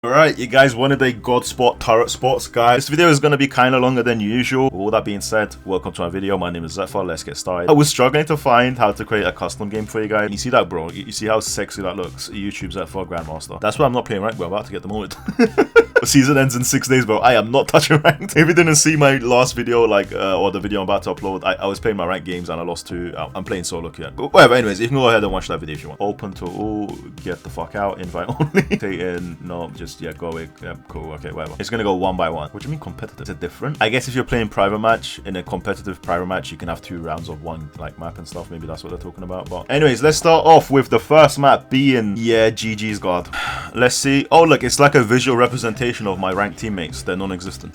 Alright, you guys wanted a god spot turret spots, guys. This video is going to be kind of longer than usual. With all that being said, welcome to my video. My name is Xeptha. Let's get started. I was struggling to find how to create a custom game for you guys. And you see that, bro? You see how sexy that looks? YouTube Xeptha Grandmaster. That's why I'm not playing ranked, bro. I'm about to get the moment. The season ends in 6 days, bro. I am not touching ranked. If you didn't see my last video, or the video I'm about to upload, I was playing my ranked games and I lost 2. I'm playing solo here. But whatever, anyways, you can go ahead and watch that video if you want. Open to all, get the fuck out, invite only. Stay in, no, just, yeah, go away. Yeah, cool, okay, whatever. It's gonna go 1 by 1. What do you mean competitive? Is it different? I guess if you're playing private match, in a competitive private match, you can have 2 rounds of 1, like, map and stuff. Maybe that's what they're talking about. But anyways, let's start off with the first map being, yeah, GG's God. Let's see. Oh, look, it's like a visual representation of my ranked teammates. They're non-existent.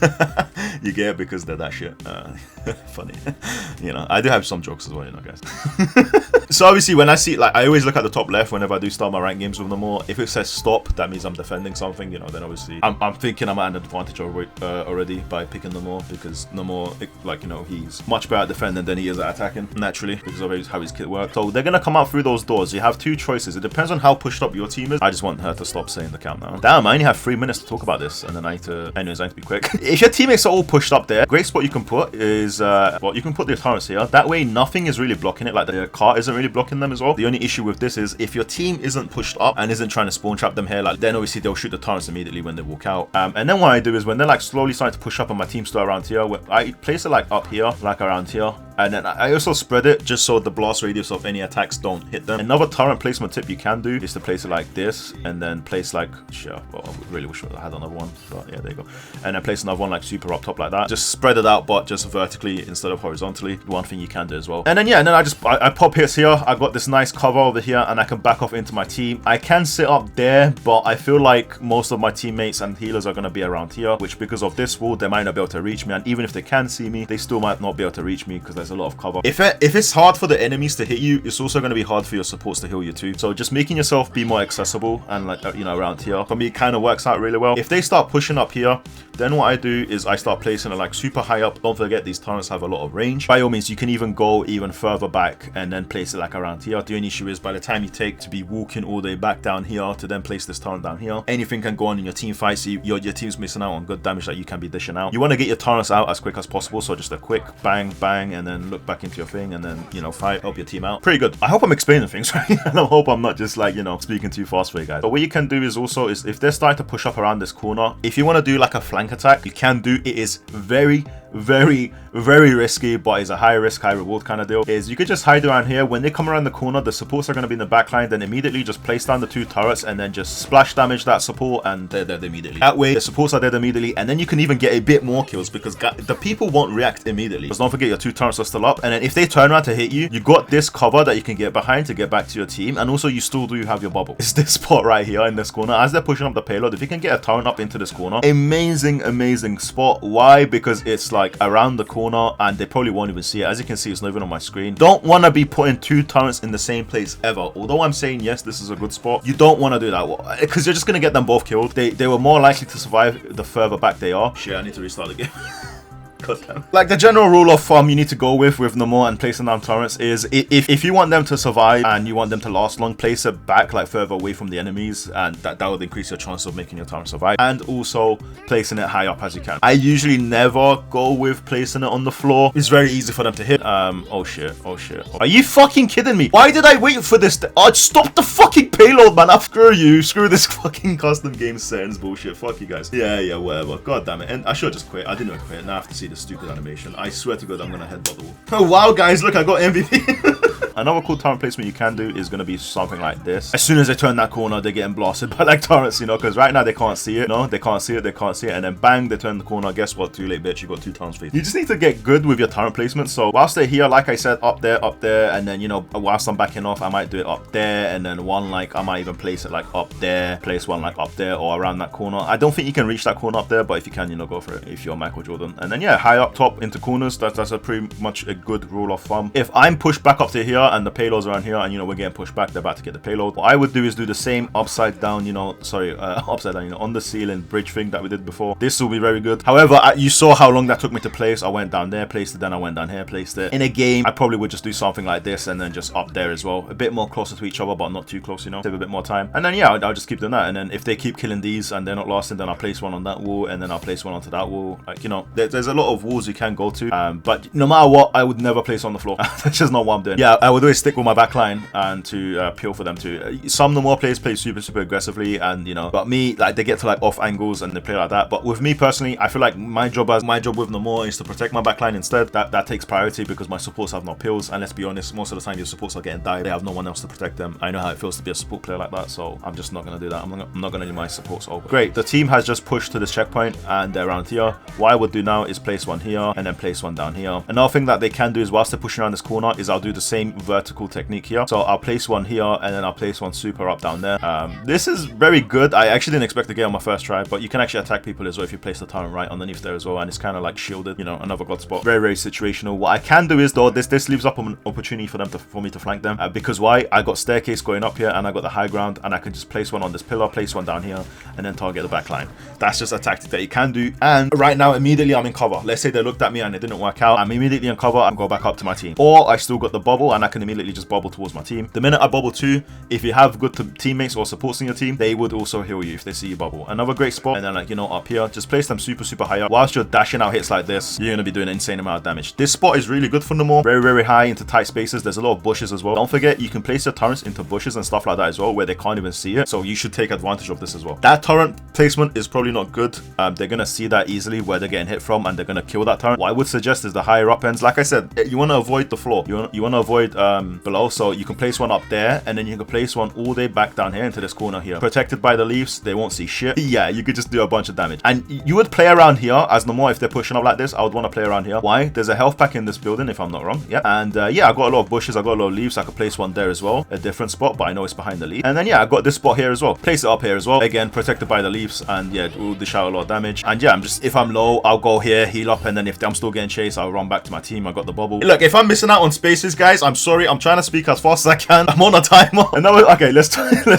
You get it because they're that shit. Funny. You know, I do have some jokes as well, you know, guys. So obviously, when I see, like, I always look at the top left whenever I do start my ranked games with Namor. If it says stop, that means I'm defending something, you know, then obviously I'm thinking I'm at an advantage already by picking Namor, because Namor, like, you know, he's much better at defending than he is at attacking, naturally, because of how his kit works. So they're gonna come out through those doors. You have 2 choices. It depends on how pushed up your team is. I just want her to stop saying the count now. Damn, I only have 3 minutes to talk about this, and then I need to be quick. If your teammates are all pushed up there, great spot you can put is, well, you can put the turrets here. That way, nothing is really blocking it. Like, the cart isn't really blocking them as well. The only issue with this is if your team isn't pushed up and isn't trying to spawn trap them here, like, then obviously they'll shoot the turrets immediately when they walk out. And then what I do is when they're like slowly starting to push up and my team's still around here, I place it like up here, like around here. And then I also spread it just so the blast radius of any attacks don't hit them. Another turret placement tip you can do is to place it like this, and then place like, sure, well, I really wish I had another one, but yeah, there you go. And then place another one like super up top like that. Just spread it out, but just vertically instead of horizontally. One thing you can do as well. And then yeah, and then I pop hits here. I've got this nice cover over here, and I can back off into my team. I can sit up there, but I feel like most of my teammates and healers are going to be around here, which because of this wall, they might not be able to reach me. And even if they can see me, they still might not be able to reach me because there's a lot of cover. If it's hard for the enemies to hit you, it's also going to be hard for your supports to heal you too. So just making yourself be more accessible and, like, you know, around here, for me, it kind of works out really well. If they start pushing up here, then what I do is I start placing it like super high up. Don't forget, these turrets have a lot of range. By all means, you can even go even further back and then place it like around here. The only issue is by the time you take to be walking all the way back down here to then place this turret down here, anything can go on in your team fight, so your team's missing out on good damage that you can be dishing out. You want to get your turrets out as quick as possible, so just a quick bang, bang, and then look back into your thing, and then, you know, fight, help your team out. Pretty good. I hope I'm explaining things right, and I hope I'm not just, like, you know, speaking too fast for you guys. But what you can do is also, is if they're starting to push up around this corner, if you want to do like a flank attack, you can do. It is very risky, but it's a high risk, high reward kind of deal. Is you could just hide around here. When they come around the corner, the supports are going to be in the back line, then immediately just place down the 2 turrets and then just splash damage that support, and they're dead immediately. That way the supports are dead immediately, and then you can even get a bit more kills because the people won't react immediately. Because don't forget, your 2 turrets are still up, and then if they turn around to hit you, you got this cover that you can get behind to get back to your team, and also you still do have your bubble. It's this spot right here in this corner. As they're pushing up the payload, if you can get a turret up into this corner, amazing spot. Why? Because it's like around the corner, and they probably won't even see it. As you can see, it's not even on my screen. Don't want to be putting 2 turrets in the same place ever. Although I'm saying yes, this is a good spot, you don't want to do that because you're just going to get them both killed. They were more likely to survive the further back they are. Shit, I need to restart the game. Like, the general rule of thumb you need to go with Namor and placing down turrets is if you want them to survive and you want them to last long, place it back like further away from the enemies, and that would increase your chance of making your turret survive. And also placing it high up as you can. I usually never go with placing it on the floor. It's very easy for them to hit. Oh shit. Are you fucking kidding me? Why did I wait for this? Stop the fucking payload, man. Screw you. Screw this fucking custom game settings bullshit. Fuck you guys. Yeah, whatever. God damn it. And I should just quit. I didn't even quit. Now I have to see this stupid animation. I swear to God, I'm gonna headbutt the wall. Oh wow, guys, look, I got MVP. Another cool turret placement you can do is gonna be something like this. As soon as they turn that corner, they're getting blasted by like turrets, you know, because right now they can't see it. No, they can't see it, and then bang, they turn the corner. Guess what? Too late, bitch. You got 2 turrets for you. You just need to get good with your turret placement. So whilst they're here, like I said, up there, and then, you know, whilst I'm backing off, I might do it up there, and then one, like, I might even place it like up there, place one like up there or around that corner. I don't think you can reach that corner up there, but if you can, you know, go for it if you're Michael Jordan. And then yeah, high up top into corners. That's a pretty much a good rule of thumb. If I'm pushed back up to here, and the payload's around here, and you know, we're getting pushed back, they're about to get the payload. What I would do is do the same upside down, you know, sorry, upside down, you know, on the ceiling bridge thing that we did before. This will be very good. However, you saw how long that took me to place. I went down there, placed it, then I went down here, placed it. In a game, I probably would just do something like this and then just up there as well. A bit more closer to each other, but not too close, you know, save a bit more time. And then yeah, I'll just keep doing that. And then if they keep killing these and they're not lasting, then I'll place one on that wall, and then I'll place one onto that wall. Like, you know, there's a lot of walls you can go to, but no matter what, I would never place on the floor. That's just not what I'm doing. Yeah, I would always stick with my backline and to peel for them too. Some Namor players play super aggressively, and you know, but me, like, they get to like off angles and they play like that. But with me personally, I feel like my job with Namor is to protect my backline instead. That takes priority because my supports have no pills, and let's be honest, most of the time your supports are getting died. They have no one else to protect them. I know how it feels to be a support player like that, so I'm just not gonna do that. I'm not gonna do my supports over. Great, the team has just pushed to this checkpoint and they're around here. What I would do now is place one here and then place one down here. Another thing that they can do is, whilst they're pushing around this corner, is I'll do the same vertical technique here. So I'll place one here and then I'll place one super up down there. This is very good. I actually didn't expect to get on my first try, but you can actually attack people as well if you place the turret right underneath there as well, and it's kind of like shielded, you know, another god spot. Very situational. What I can do is though, this leaves up an opportunity for me to flank them, because why? I got staircase going up here and I got the high ground, and I can just place one on this pillar, place one down here, and then target the back line. That's just a tactic that you can do. And right now, immediately I'm in cover. Let's say they looked at me and it didn't work out. I'm immediately in cover and go back up to my team. Or I still got the bubble and I can immediately just bubble towards my team. The minute I bubble too, if you have good teammates or supports in your team, they would also heal you if they see you bubble. Another great spot, and then like, you know, up here, just place them super high up. Whilst you're dashing out hits like this, you're going to be doing an insane amount of damage. This spot is really good for Namor. Very high into tight spaces. There's a lot of bushes as well. Don't forget, you can place your turrets into bushes and stuff like that as well, where they can't even see it. So you should take advantage of this as well. That turret placement is probably not good. They're going to see that easily where they're getting hit from, and they're going to kill that turret. What I would suggest is the higher up ends. Like I said, you want to avoid the floor. You want to avoid below. So you can place one up there, and then you can place one all the way back down here into this corner here. Protected by the leaves, they won't see shit. Yeah, you could just do a bunch of damage. And you would play around here as Namor. If they're pushing up like this, I would want to play around here. Why? There's a health pack in this building, if I'm not wrong. Yeah. And yeah, I got a lot of bushes. I got a lot of leaves. I could place one there as well. A different spot, but I know it's behind the leaf. And then yeah, I got this spot here as well. Place it up here as well. Again, protected by the leaves, and yeah, it will dish out a lot of damage. And yeah, if I'm low, I'll go here, heal up, and then if I'm still getting chased, I'll run back to my team. I got the bubble. Look, if I'm missing out on spaces, guys, I'm sorry. I'm trying to speak as fast as I can. I'm on a timer. And now, okay, let's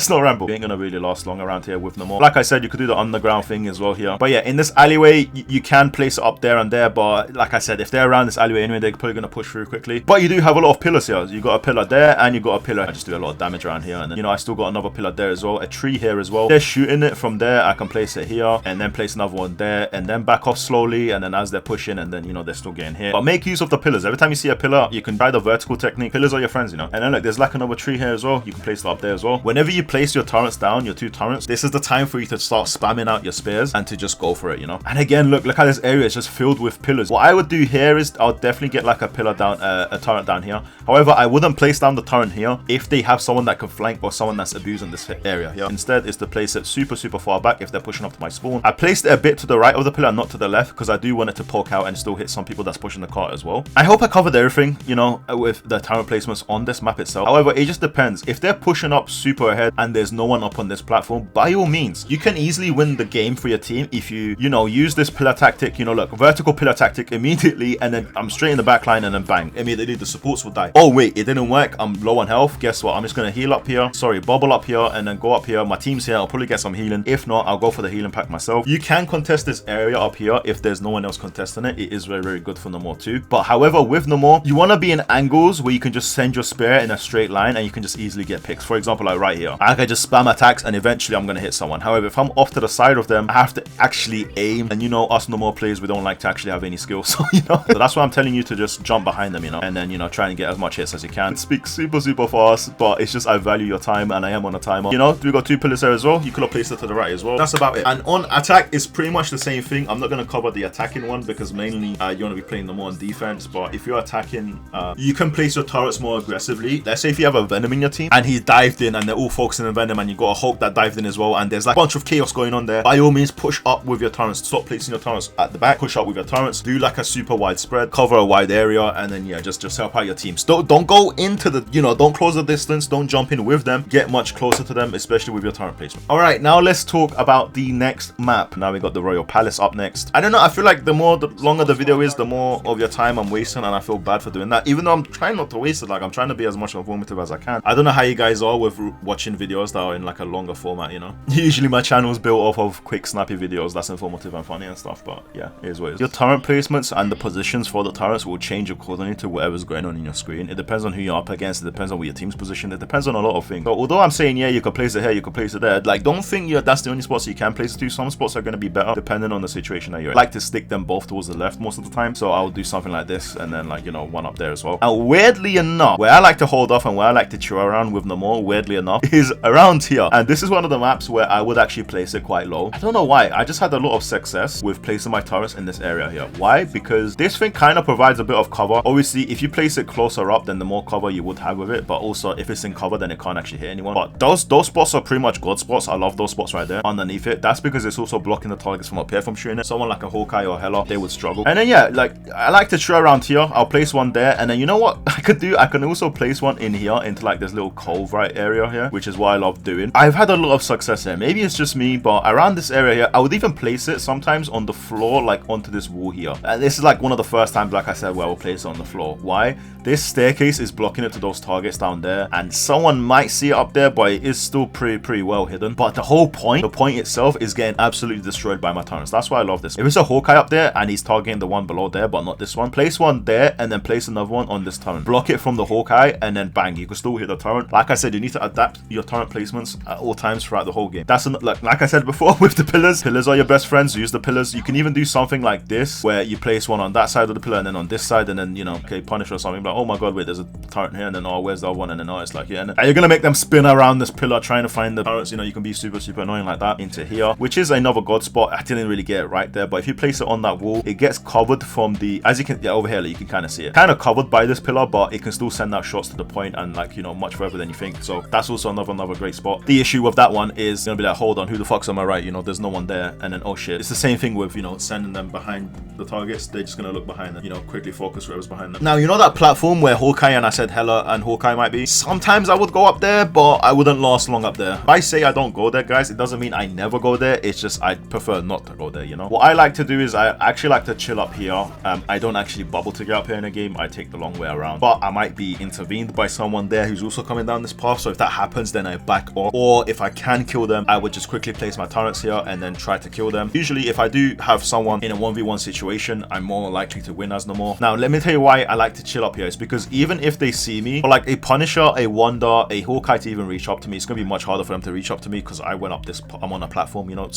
not ramble. We ain't gonna really last long around here with Namor. Like I said, you could do the underground thing as well here. But yeah, in this alleyway, you can place it up there and there. But like I said, if they're around this alleyway anyway, they're probably gonna push through quickly. But you do have a lot of pillars here. You got a pillar there, and you got a pillar. I just do a lot of damage around here, and then, you know, I still got another pillar there as well. A tree here as well. They're shooting it from there. I can place it here, and then place another one there, and then back off slowly, and then as they're pushing, and then, you know, they're still getting hit. But make use of the pillars. Every time you see a pillar, you can try the vertical technique. Pillars are your friends, you know. And then look, there's like another tree here as well. You can place it up there as well. Whenever you place your turrets down, your two turrets, this is the time for you to start spamming out your spears and to just go for it, you know. And again, look how this area is just filled with pillars. What I would do here is I'll definitely get like a pillar down, a turret down here. However, I wouldn't place down the turret here if they have someone that can flank or someone that's abusing this area here. Instead is to place it super far back if they're pushing up to my spawn. I placed it a bit to the right of the pillar, not to the left, because I do want it to poke out and still hit some people that's pushing the cart as well. I hope I covered everything, you know, with the turret placements on this map itself. However, it just depends. If they're pushing up super ahead and there's no one up on this platform, by all means, you can easily win the game for your team if you know, use this pillar tactic. You know, look, vertical pillar tactic immediately, and then I'm straight in the back line, and then bang, immediately the supports will die. Oh wait, it didn't work. I'm low on health. Guess what? I'm just gonna heal up here. Sorry, bubble up here, and then go up here. My team's here. I'll probably get some healing. If not, I'll go for the healing pack myself. You can contest this area up here if there's no one else contesting it. It is very good for Namor too. But however, with Namor, you want to be in angles where you can just send your spear in a straight line and you can just easily get picks. For example, like right here, I can just spam attacks and eventually I'm gonna hit someone. However, if I'm off to the side of them, I have to actually aim, and you know, us Namor players, we don't like to actually have any skill. So you know, so that's why I'm telling you to just jump behind them, you know, and then, you know, try and get as much hits as you can. Speak super fast, but it's just I value your time and I am on a timer. You know, we got two pillars there as well. You could have placed it to the right as well. That's about it. And on attack, it's pretty much the same thing. I'm not going to cover the attacking one because mainly you want to be playing them more on defense. But if you're attacking, you can place your turrets more aggressively. Let's say if you have a Venom in your team and he dived in and they're all focusing on Venom, and you got a Hulk that dived in as well, and there's like a bunch of chaos going on there, by all means push up with your turrets. Stop placing your turrets at the back. Push up with your turrets. Do like a super wide spread. Cover a wide area, and then yeah, just help out your teams. Don't go into the, you know, don't close the distance. Don't jump in with them. Get much closer to them, especially with your turret placement. All right, now let's talk about the next map. Now we got the Royal Palace up next. I don't know, I feel like the longer the video is, the more of your time I'm wasting, and I feel bad for doing that, even though I'm trying not to waste pace. Like, I'm trying to be as much informative as I can. I don't know how you guys are with watching videos that are in like a longer format, you know. Usually my channel is built off of quick snappy videos that's informative and funny and stuff, but yeah, it is what it is. Your turret placements and the positions for the turrets will change accordingly to whatever's going on in your screen. It depends on who you're up against, it depends on where your team's positioned, it depends on a lot of things. So although I'm saying, yeah, you can place it here, you can place it there, like, don't think that's the only spots you can place it to. Some spots are going to be better depending on the situation that you're in. I like to stick them both towards the left most of the time, so I'll do something like this and then, like, you know, one up there as well. And weirdly enough, where I like to hold off and where I like to chill around with Namor, weirdly enough, is around here. And this is one of the maps where I would actually place it quite low. I don't know why, I just had a lot of success with placing my turrets in this area here. Why? Because this thing kind of provides a bit of cover. Obviously, if you place it closer up, then the more cover you would have with it, but also if it's in cover, then it can't actually hit anyone. But those spots are pretty much god spots. I love those spots right there underneath it. That's because it's also blocking the targets from up here from shooting it. Someone like a Hawkeye or Hela, they would struggle. And then yeah, like, I like to chill around here. I'll place one there, and then you know what I could do? I can also place one in here into like this little cove right area here, which is what I love doing. I've had a lot of success here. Maybe it's just me, but around this area here, I would even place it sometimes on the floor, like onto this wall here. And this is like one of the first times, like I said, where I will place it on the floor. Why? This staircase is blocking it to those targets down there, and someone might see it up there, but it is still pretty well hidden. But the whole point, the point itself, is getting absolutely destroyed by my turrets. That's why I love this. If it's a Hawkeye up there and he's targeting the one below there, but not this one, place one there and then place another one on this turret. Block it from the Hawkeye, and then bang, you can still hit the turret. Like I said, you need to adapt your turret placements at all times throughout the whole game. That's like I said before with the pillars. Pillars are your best friends. Use the pillars. You can even do something like this, where you place one on that side of the pillar and then on this side, and then, you know, okay, punish or something. Like, oh my god, wait, there's a turret here, and then oh, where's the other one? And then oh, it's like, yeah, and you're gonna make them spin around this pillar trying to find the turrets. You know, you can be super annoying like that into here, which is another god spot. I didn't really get it right there, but if you place it on that wall, it gets covered from the, as you can, yeah, over here, like, you can kind of see it, kind of covered by this pillar, but it can still send out shots to the point and, like, you know, much further than you think. So that's also another great spot. The issue with that one is gonna be like, hold on, who the fuck's on my right? You know, there's no one there, and then oh shit. It's the same thing with, you know, sending them behind the targets. They're just gonna look behind them, you know, quickly focus whoever's behind them. Now, you know that platform where Hawkeye and I said Hela and Hawkeye might be? Sometimes I would go up there, but I wouldn't last long up there. If I say I don't go there, guys, it doesn't mean I never go there. It's just I prefer not to go there, you know. What I like to do is I actually like to chill up here. I don't actually bubble to get up here in a game. I take the long way around, but I might be intervened by someone there who's also coming down this path. So if that happens, then I back off, or if I can kill them, I would just quickly place my turrets here and then try to kill them. Usually if I do have someone in a 1v1 situation, I'm more likely to win as Namor. Now let me tell you why I like to chill up here. It's because even if they see me, or like a Punisher, a Wonder, a Hawkeye to even reach up to me, it's gonna be much harder for them to reach up to me because I went up this, I'm on a platform, you know.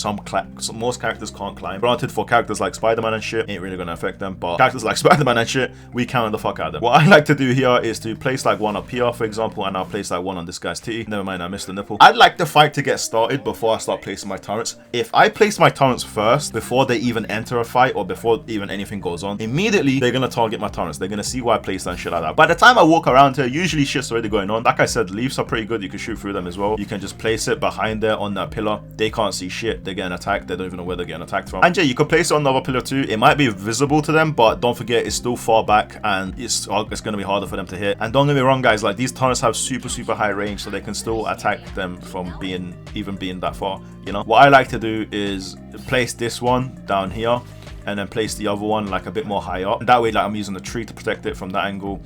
Most characters can't climb. Granted, for characters like Spider-Man and shit, ain't really gonna affect them, but characters like Spider-Man and shit, we counter the fuck out of them. What I like to do here is to place like one up here, for example, and I'll place like one on this guy's tee. Never mind, I missed the nipple. I'd like the fight to get started before I start placing my turrets. If I place my turrets first, before they even enter a fight or before even anything goes on, immediately they're gonna target my turrets. They're gonna see why I place that shit like that. By the time I walk around here, usually shit's already going on. Like I said, leaves are pretty good. You can shoot through them as well. You can just place it behind there on that pillar. They can't see shit. They're getting attacked. They don't even know where they're getting attacked from. And yeah, you can place it on another pillar too. It might be visible to them, but don't forget, it's still far back and it's gonna be harder for them to hit. And don't get me wrong, guys, like, these turrets have super high range, so they can still attack them from even being that far, you know. What I like to do is place this one down here and then place the other one like a bit more high up, and that way, like, I'm using the tree to protect it from that angle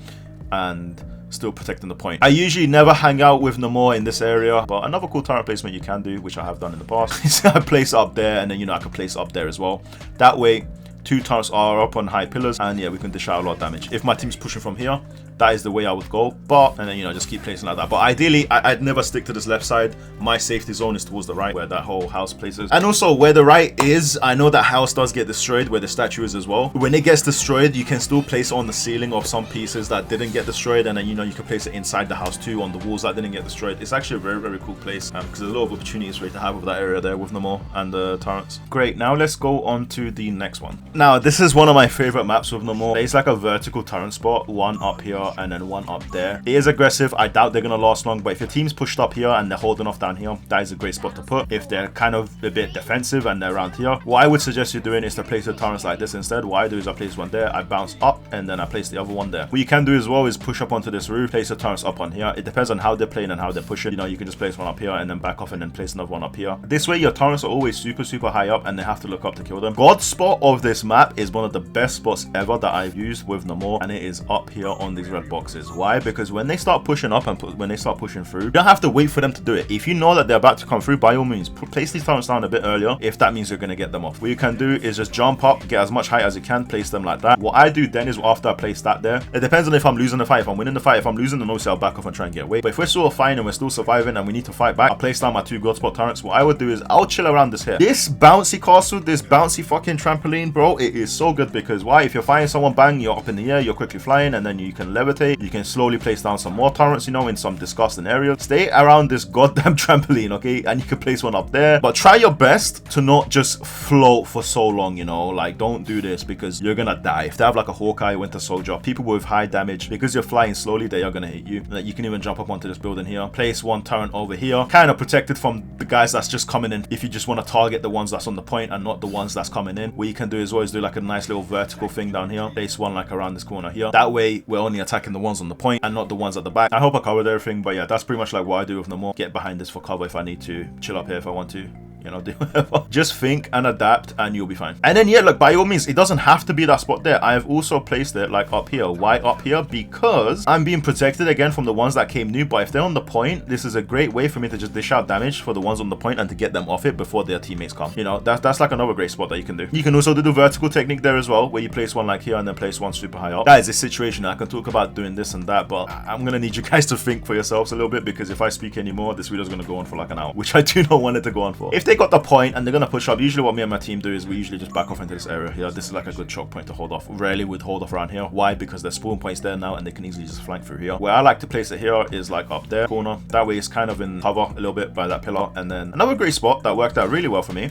and still protecting the point. I usually never hang out with Namor in this area, but another cool turret placement you can do, which I have done in the past, is I place it up there, and then, you know, I can place it up there as well. That way, two turrets are up on high pillars, and yeah, we can dish out a lot of damage. If my team's pushing from here, that is the way I would go, but, and then, you know, just keep placing like that. But ideally, I'd never stick to this left side. My safety zone is towards the right, where that whole house places. And also, where the right is, I know that house does get destroyed, where the statue is as well. When it gets destroyed, you can still place it on the ceiling of some pieces that didn't get destroyed, and then, you know, you can place it inside the house too, on the walls that didn't get destroyed. It's actually a very cool place, because there's a lot of opportunities for you to have with that area there with Namor and the turrets. Great, now let's go on to the next one. Now, this is one of my favorite maps with Namor. It's like a vertical turret spot, one up here and then one up there. It is aggressive. I doubt they're gonna last long, but if your team's pushed up here and they're holding off down here, that is a great spot to put. If they're kind of a bit defensive and they're around here, what I would suggest you doing is to place the turrets like this instead. What I do is I place one there, I bounce up, and then I place the other one there. What you can do as well is push up onto this roof, place the turrets up on here. It depends on how they're playing and how they're pushing. You know, you can just place one up here and then back off and then place another one up here. This way, your turrets are always super high up and they have to look up to kill them. God spot of this map is one of the best spots ever that I've used with Namor, and it is up here on these red boxes. Why? Because when they start pushing up and when they start pushing through, you don't have to wait for them to do it. If you know that they're about to come through, by all means, place these turrets down a bit earlier if that means you're going to get them off. What you can do is just jump up, get as much height as you can, place them like that. What I do then is after I place that there, it depends on if I'm losing the fight. If I'm winning the fight, if I'm losing, then obviously I'll back off and try and get away. But if we're still fine and we're still surviving and we need to fight back, I'll place down my 2 gold spot turrets. What I would do is I'll chill around this here. This bouncy castle, this bouncy fucking trampoline, bro, it is so good because why? If you're fighting someone, bang, you're up in the air, you're quickly flying, and then you can levitate. You can slowly place down some more turrets, you know, in some disgusting areas. Stay around this goddamn trampoline, okay? And you can place one up there. But try your best to not just float for so long, you know? Like, don't do this because you're gonna die. If they have like a Hawkeye, Winter Soldier, people with high damage, because you're flying slowly, they are gonna hit you. Like, you can even jump up onto this building here. Place one turret over here. Kind of protected from the guys that's just coming in. If you just want to target the ones that's on the point and not the ones that's coming in, what you can do is always do like a nice little vertical thing down here. Place one like around this corner here. That way, we're only attacking the ones on the point and not the ones at the back. I hope I covered everything, but yeah, that's pretty much like what I do with Namor. Get behind this for cover if I need to. Chill up here if I want to. You know, do whatever. Just think and adapt and you'll be fine. And then yeah, look, by all means, it doesn't have to be that spot there. I have also placed it like up here. Why up here? Because I'm being protected again from the ones that came new. But if they're on the point, this is a great way for me to just dish out damage for the ones on the point and to get them off it before their teammates come. You know, that's like another great spot that you can do. You can also do the vertical technique there as well, where you place one like here and then place one super high up. That is a situation. I can talk about doing this and that, but I'm gonna need you guys to think for yourselves a little bit, because if I speak anymore, this video is gonna go on for like an hour, which I do not want it to go on for. If they got the point and they're gonna push up, usually what me and my team do is we usually just back off into this area here. This is like a good choke point to hold off. Rarely would hold off around here. Why? Because there's spawn points there now and they can easily just flank through here. Where I like to place it here is like up there corner. That way it's kind of in cover a little bit by that pillar. And then another great spot that worked out really well for me.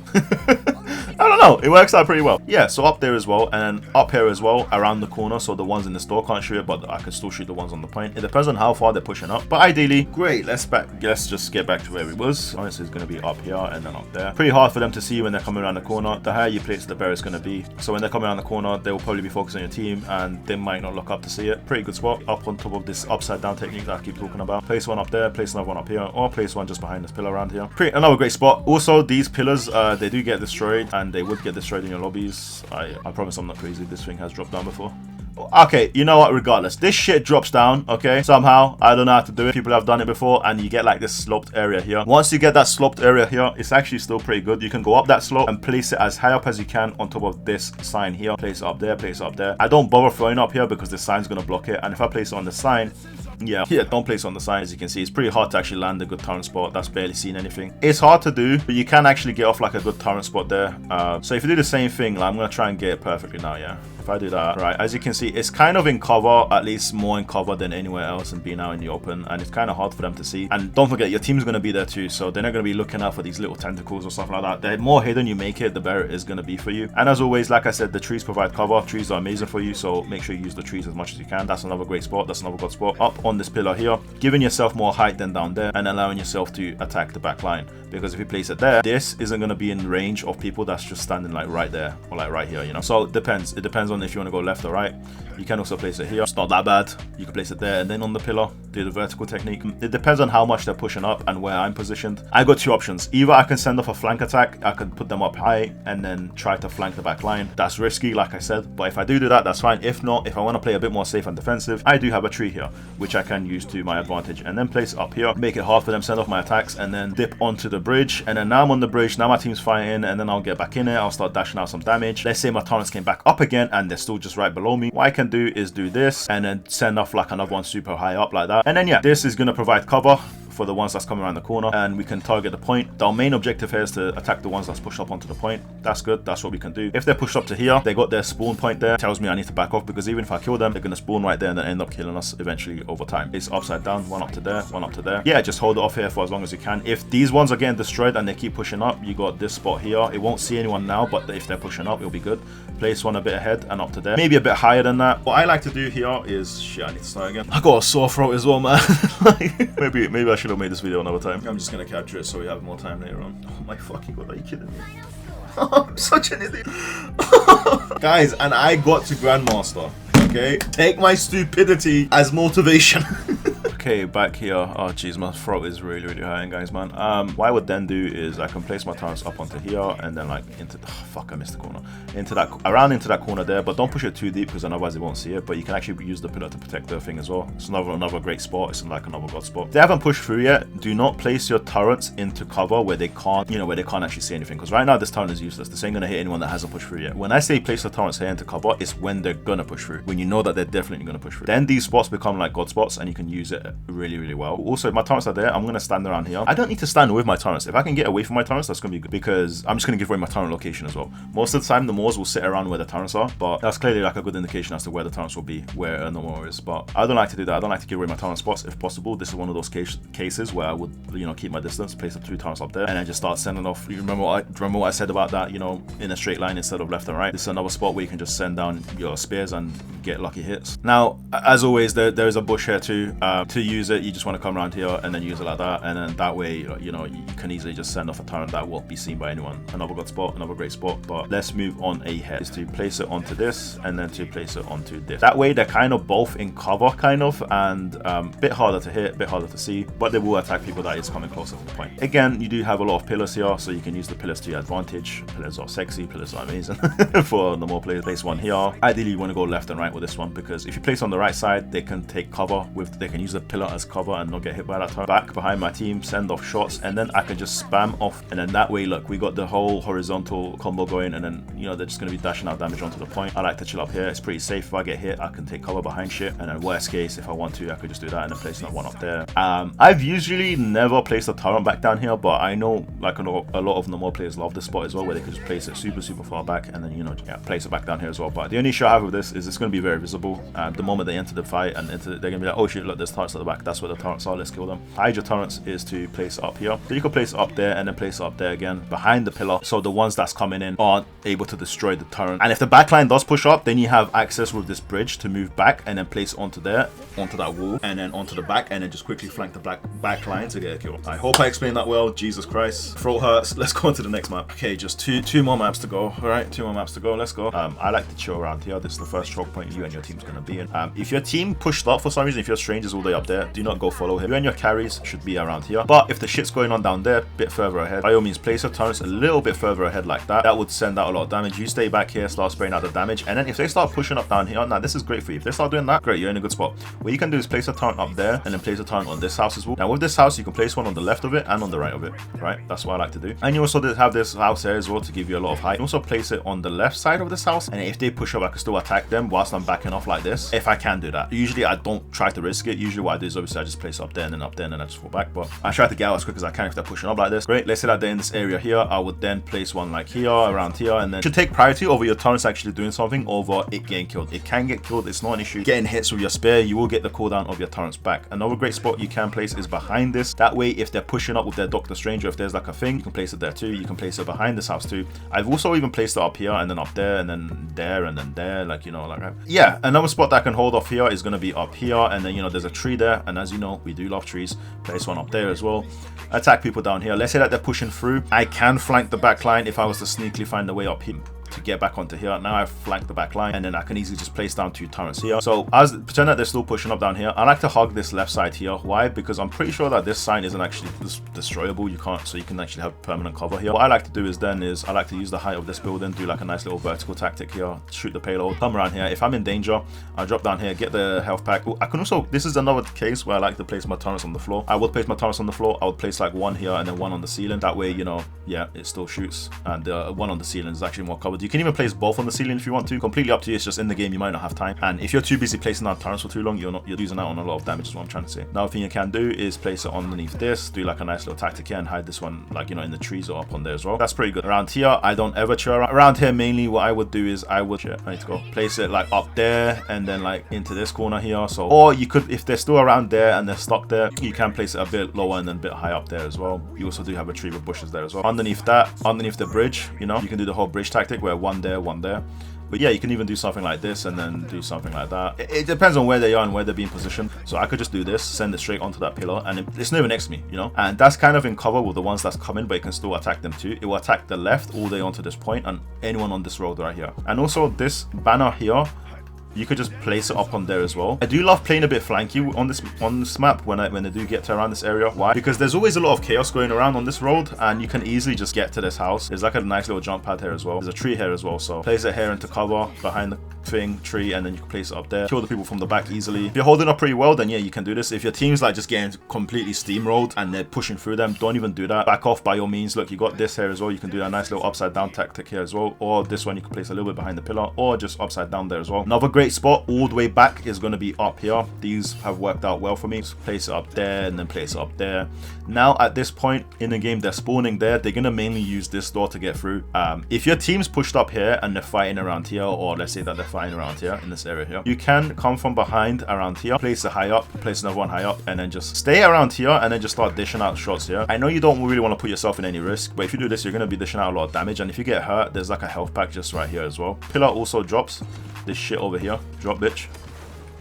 I don't know, it works out pretty well. Yeah, so up there as well, and up here as well, around the corner, so the ones in the store can't shoot it, but I can still shoot the ones on the point. It depends on how far they're pushing up, but ideally, great. Let's just get back to where we was. Honestly, it's gonna be up here and then up there. Pretty hard for them to see when they're coming around the corner. The higher you place, the better it's gonna be. So when they're coming around the corner, they will probably be focused on your team, and they might not look up to see it. Pretty good spot up on top of this upside down technique that I keep talking about. Place one up there, place another one up here, or place one just behind this pillar around here. Another great spot. Also, these pillars, they do get destroyed, and they would get destroyed in your lobbies. I promise I'm not crazy. This thing has dropped down before. Okay, you know what, regardless, this shit drops down, okay, somehow. I don't know how to do it. People have done it before, and you get like this sloped area here. Once you get that sloped area here, it's actually still pretty good. You can go up that slope and place it as high up as you can on top of this sign here. Place it up there, place it up there. I don't bother throwing up here because the sign's gonna block it, and if I place it on the sign, yeah, don't place it on the sign. As you can see, it's pretty hard to actually land a good turret spot. That's barely seen anything. It's hard to do, but you can actually get off like a good turret spot there. So if you do the same thing, like, I'm gonna try and get it perfectly now, yeah. If I do that, right, as you can see, it's kind of in cover, at least more in cover than anywhere else and being out in the open, and it's kind of hard for them to see. And don't forget, your team's going to be there too, so they're not going to be looking out for these little tentacles or stuff like that. The more hidden you make it, the better it is going to be for you. And as always, like I said, the trees provide cover. Trees are amazing for you, so make sure you use the trees as much as you can. That's another great spot. That's another good spot. Up on this pillar here, giving yourself more height than down there, and allowing yourself to attack the back line. Because if you place it there, this isn't going to be in range of people that's just standing like right there or like right here, you know. So it depends. It depends on if you want to go left or right. You can also place it here. It's not that bad. You can place it there and then on the pillar, do the vertical technique. It depends on how much they're pushing up and where I'm positioned. I got two options. Either I can send off a flank attack, I can put them up high and then try to flank the back line. That's risky, like I said, but if I do that, that's fine. If not, if I want to play a bit more safe and defensive, I do have a tree here, which I can use to my advantage, and then place it up here, make it hard for them, send off my attacks, and then dip onto the bridge. And then now I'm on the bridge, now my team's fighting, and then I'll get back in it. I'll start dashing out some damage. Let's say my turrets came back up again and they're still just right below me. What I can do is do this and then send off like another one super high up like that. And then yeah, this is going to provide cover for the ones that's coming around the corner, and we can target the point. The main objective here is to attack the ones that's pushed up onto the point. That's good. That's what we can do. If they're pushed up to here, they got their spawn point there. It tells me I need to back off, because even if I kill them, they're going to spawn right there and then end up killing us eventually over time. It's upside down, one up to there, one up to there. Yeah, just hold it off here for as long as you can. If these ones are getting destroyed and they keep pushing up, you got this spot here. It won't see anyone now, but if they're pushing up, it'll be good. Place one a bit ahead and up to there. Maybe a bit higher than that. What I like to do here is... Shit, I need to start again. I got a sore throat as well, man. Like, maybe I should have made this video another time. I'm just gonna capture it so we have more time later on. Oh my fucking god, are you kidding me? I'm such an idiot. Guys, and I got to Grandmaster, okay? Take my stupidity as motivation. Okay, back here. Oh jeez, my throat is really hurting, guys, man. What I would then do is I can place my turrets up onto here and then like into fuck, I missed the corner. Into that corner there, but don't push it too deep because otherwise they won't see it. But you can actually use the pillar to protect the thing as well. It's another great spot. It's like another god spot. If they haven't pushed through yet, do not place your turrets into cover where they can't, where they can't actually see anything. Because right now this turret is useless. This ain't gonna hit anyone that hasn't pushed through yet. When I say place the turrets here into cover, it's when they're gonna push through. When you know that they're definitely gonna push through. Then these spots become like god spots and you can use it really well. Also, if my turrets are there, I'm gonna stand around here. I don't need to stand with my turrets. If I can get away from my turrets, that's gonna be good because I'm just gonna give away my turret location as well. Most of the time, the Namors will sit around where the turrets are, but that's clearly like a good indication as to where the turrets will be, where a Namor is. But I don't like to do that. I don't like to give away my turret spots if possible. This is one of those cases where I would, keep my distance, place the 2 turrets up there, and then just start sending off. You remember what I said about that? In a straight line instead of left and right. This is another spot where you can just send down your spears and get lucky hits. Now, as always, there is a bush here too. To use it, you just want to come around here and then use it like that, and then that way, you can easily just send off a turret that won't be seen by anyone. Another good spot, another great spot. But let's move on ahead. Is to place it onto this and then to place it onto this. That way, they're kind of both in cover, kind of, and a bit harder to hit, a bit harder to see, but they will attack people that is coming closer to the point. Again, you do have a lot of pillars here, so you can use the pillars to your advantage. Pillars are sexy, pillars are amazing for the more players. Place one here. Ideally, you want to go left and right with this one because if you place on the right side, they can take cover they can use the pillar as cover and not get hit by that turret. Back behind my team, send off shots, and then I can just spam off, and then that way, look, we got the whole horizontal combo going, and then they're just going to be dashing out damage onto the point. I like to chill up here. It's pretty safe. If I get hit, I can take cover behind shit, and then worst case, if I want to, I could just do that and then place that one up there. I've usually never placed a turret back down here, but I know like a lot of Namor players love this spot as well, where they could just place it super far back and then place it back down here as well. But the only issue I have with this is it's going to be very visible. The moment they enter the fight and they're going to be like, oh shit, look, there's turrets at the back. That's where the turrets are. Let's kill them. Hide your turrets is to place it up here. So you can place it up there and then place it up there again behind the pillar, so the ones that's coming in aren't able to destroy the turret. And if the backline does push up, then you have access with this bridge to move back and then place it onto there, onto that wall, and then onto the back, and then just quickly flank the back line to get a kill. I hope I explained that well. Jesus Christ, throat hurts. Let's go on to the next map. Okay, just two more maps to go. All right, 2 more maps to go. Let's go. I like to chill around here. This is the first choke point you and your team's gonna be in. If your team pushed up for some reason, if your strangers all the way up there, do not go follow him. You and your carries should be around here. But if the shit's going on down there, a bit further ahead, by all means, place your turrets a little bit further ahead like that. That would send out a lot of damage. You stay back here, start spraying out the damage, and then if they start pushing up down here, now this is great for you. If they start doing that, great, you're in a good spot. What you can do is place a turret up there and then place a turret on this house as well. Now with this house, you can place one on the left of it and on the right of it, right? That's what I like to do. And you also have this house here as well to give you a lot of height. You also place it on the left side of this house, and if they push up, I can still attack them whilst I'm backing off like this, if I can do that. Usually I don't try to risk it. Usually what I do is obviously I just place up there and then up there and then I just fall back, but I try to get out as quick as I can if they're pushing up like this. Great, let's say that they're in this area here. I would then place one like here, around here, and then it should take priority over your turrets actually doing something over it getting killed. It can get killed, it's not an issue. Getting hits with your spear, you will get the cooldown of your turrets back. Another great spot you can place is behind this. That way, if they're pushing up with their Doctor Strange, or if there's like a thing, you can place it there too. You can place it behind this house too. I've also even placed it up here and then up there and then there and then there, like like that. Yeah, another spot that I can hold off here is going to be up here, and then there's a tree there, and as you know, we do love trees. Place one up there as well. Attack people down here. Let's say that they're pushing through. I can flank the back line if I was to sneakily find a way up here to get back onto here. Now I've flanked the back line, and then I can easily just place down 2 turrets here. So as pretend that they're still pushing up down here, I like to hug this left side here. Why? Because I'm pretty sure that this sign isn't actually destroyable. You can't, so you can actually have permanent cover here. What I like to do is I like to use the height of this building, do like a nice little vertical tactic here, shoot the payload, come around here. If I'm in danger, I'll drop down here, get the health pack. I can also, this is another case where I like to place my turrets on the floor. I would place my turrets on the floor. I would place like one here and then one on the ceiling. That way, yeah, it still shoots, and one on the ceiling is actually more covered. You can even place both on the ceiling if you want to. Completely up to you. It's just in the game you might not have time, and if you're too busy placing down turrets for too long, you're losing out on a lot of damage, is what I'm trying to say. Another thing you can do is place it underneath this, do like a nice little tactic here and hide this one like in the trees or up on there as well. That's pretty good. Around here, I don't ever chill around here. Mainly what I would do is I need to go place it like up there and then like into this corner here. So, or you could, if they're still around there and they're stuck there, you can place it a bit lower and then a bit high up there as well. You also do have a tree with bushes there as well. Underneath that, underneath the bridge, you can do the whole bridge tactic where one there, one there. But yeah, you can even do something like this and then do something like that. It depends on where they are and where they're being positioned. So I could just do this, send it straight onto that pillar, and it's never next to me, And that's kind of in cover with the ones that's coming, but it can still attack them too. It will attack the left all the way onto this point and anyone on this road right here. And also this banner here, you could just place it up on there as well. I do love playing a bit flanky on this map when they do get to around this area. Why? Because there's always a lot of chaos going around on this road, and you can easily just get to this house. There's like a nice little jump pad here as well. There's a tree here as well, so place it here into cover behind the tree, and then you can place it up there. Kill the people from the back easily. If you're holding up pretty well, then yeah, you can do this. If your team's like just getting completely steamrolled and they're pushing through them, don't even do that. Back off by all means. Look, you got this here as well. You can do that nice little upside down tactic here as well, or this one you can place a little bit behind the pillar, or just upside down there as well. Another great spot all the way back is going to be up here. These have worked out well for me. Just place it up there and then place it up there. Now at this point in the game, they're spawning there. They're going to mainly use this door to get through. If your team's pushed up here and they're fighting around here, or let's say that they're fighting around here in this area here, you can come from behind around here, place it high up, place another one high up, and then just stay around here and then just start dishing out shots here. I know you don't really want to put yourself in any risk, but if you do this, you're going to be dishing out a lot of damage, and if you get hurt, there's like a health pack just right here as well. Pillar also drops this shit over here. Drop, bitch.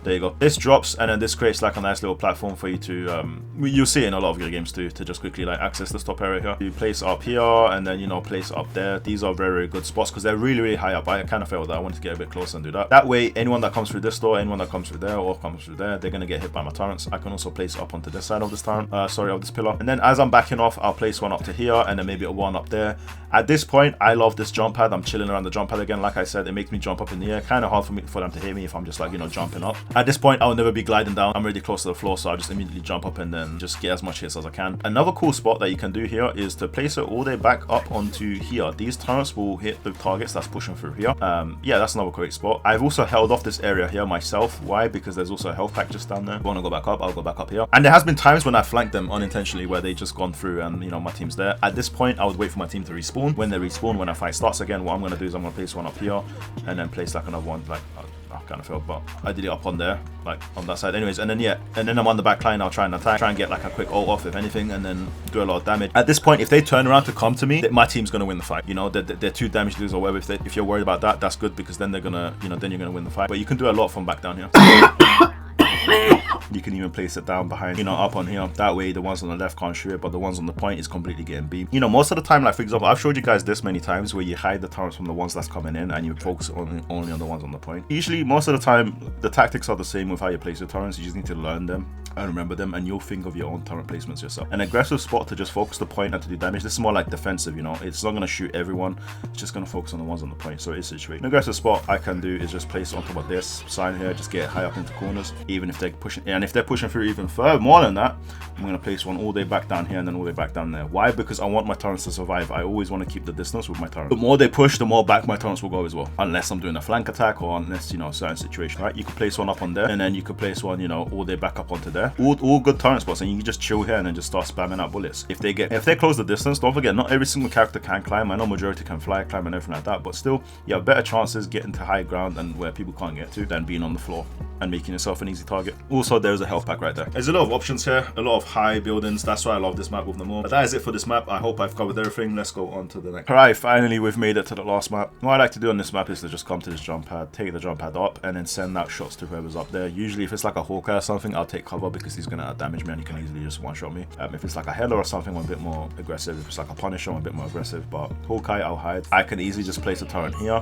There you go. This drops, and then this creates like a nice little platform for you to, you'll see it in a lot of your games too, to just quickly like access this top area here. You place it up here, and then, you know, place it up there. These are very, very good spots because they're really, really high up. I kind of felt that I wanted to get a bit closer and do that. That way, anyone that comes through this door, anyone that comes through there, or comes through there, they're going to get hit by my turrets. I can also place it up onto this side of this turret, of this pillar. And then as I'm backing off, I'll place one up to here, and then maybe a one up there. At this point, I love this jump pad. I'm chilling around the jump pad again. Like I said, it makes me jump up in the air. Kind of hard for them to hit me if I'm just like, you know, jumping up. At this point, I'll never be gliding down. I'm really close to the floor, so I'll just immediately jump up and then just get as much hits as I can. Another cool spot that you can do here is to place it all the way back up onto here. These turrets will hit the targets that's pushing through here. Yeah, that's another great spot. I've also held off this area here myself. Why? Because there's also a health pack just down there. If I want to go back up, I'll go back up here. And there has been times when I flanked them unintentionally where they just gone through and, you know, my team's there. At this point, I would wait for my team to respawn. When they respawn, when a fight starts again, what I'm going to do is I'm going to place one up here and then place like another one, like, I kind of felt, but I did it up on there, like on that side anyways. And then yeah, and then I'm on the back line. I'll try and attack, try and get like a quick ult off if anything, and then do a lot of damage. At this point, if they turn around to come to me, my team's gonna win the fight. You know, they're 2 damage dealers or whatever. If you're worried about that, that's good, because then they're gonna, you know, then you're gonna win the fight. But you can do a lot from back down here. You can even place it down behind, you know, up on here. That way the ones on the left can't shoot it, but the ones on the point is completely getting beamed. You know, most of the time, like for example, I've showed you guys this many times where you hide the turrets from the ones that's coming in and you focus only on the ones on the point. Usually, most of the time, the tactics are the same with how you place your turrets. You just need to learn them and remember them, and you'll think of your own turret placements yourself. An aggressive spot to just focus the point and to do damage. This is more like defensive, you know. It's not going to shoot everyone. It's just going to focus on the ones on the point. So it's situated. An aggressive spot I can do is just place it on top of this sign here. Just get high up into corners, even if they're pushing. And if they're pushing through even further, more than that, I'm going to place one all the way back down here and then all the way back down there. Why? Because I want my turrets to survive. I always want to keep the distance with my turret. The more they push, the more back my turrets will go as well. Unless I'm doing a flank attack, or unless, you know, a certain situation, right? You could place one up on there, and then you could place one, you know, all the way back up onto there. All good turret spots, and you can just chill here and then just start spamming out bullets. If they close the distance, don't forget, not every single character can climb. I know majority can fly, climb, and everything like that, but still, you have better chances getting to high ground and where people can't get to than being on the floor and making yourself an easy target. Also, there's a health pack right there. There's a lot of options here, a lot of high buildings. That's why I love this map with Namor. But that is it for this map. I hope I've covered everything. Let's go on to the next. Alright, finally we've made it to the last map. What I like to do on this map is to just come to this jump pad, take the jump pad up, and then send out shots to whoever's up there. Usually if it's like a Hawkeye or something, I'll take cover because he's gonna damage me and he can easily just one-shot me. If it's like a Healer or something, I'm a bit more aggressive. If it's like a Punisher, I'm a bit more aggressive. But Hawkeye, I'll hide. I can easily just place a turret here,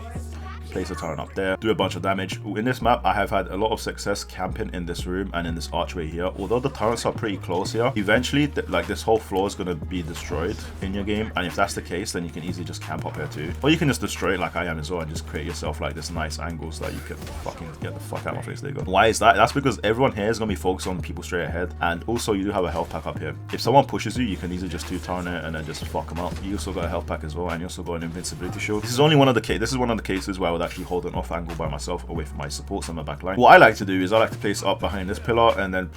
place a turret up there, do a bunch of damage. In this map, I have had a lot of success camping in this room and in this archway here. Although the turrets are pretty close here, eventually, like this whole floor is going to be destroyed in your game. And if that's the case, then you can easily just camp up here too. Or you can just destroy it like I am as well and just create yourself like this nice angle so that you can fucking get the fuck out of my face. There you go. Why is that? That's because everyone here is going to be focused on people straight ahead. And also, you do have a health pack up here. If someone pushes you, you can easily just two-turn it and then just fuck them up. You also got a health pack as well, and you also got an invincibility shield. This is only one of the cases where I would actually hold an off angle by myself away from my supports and my back line. What I like to do is I like to place up behind this pillar and then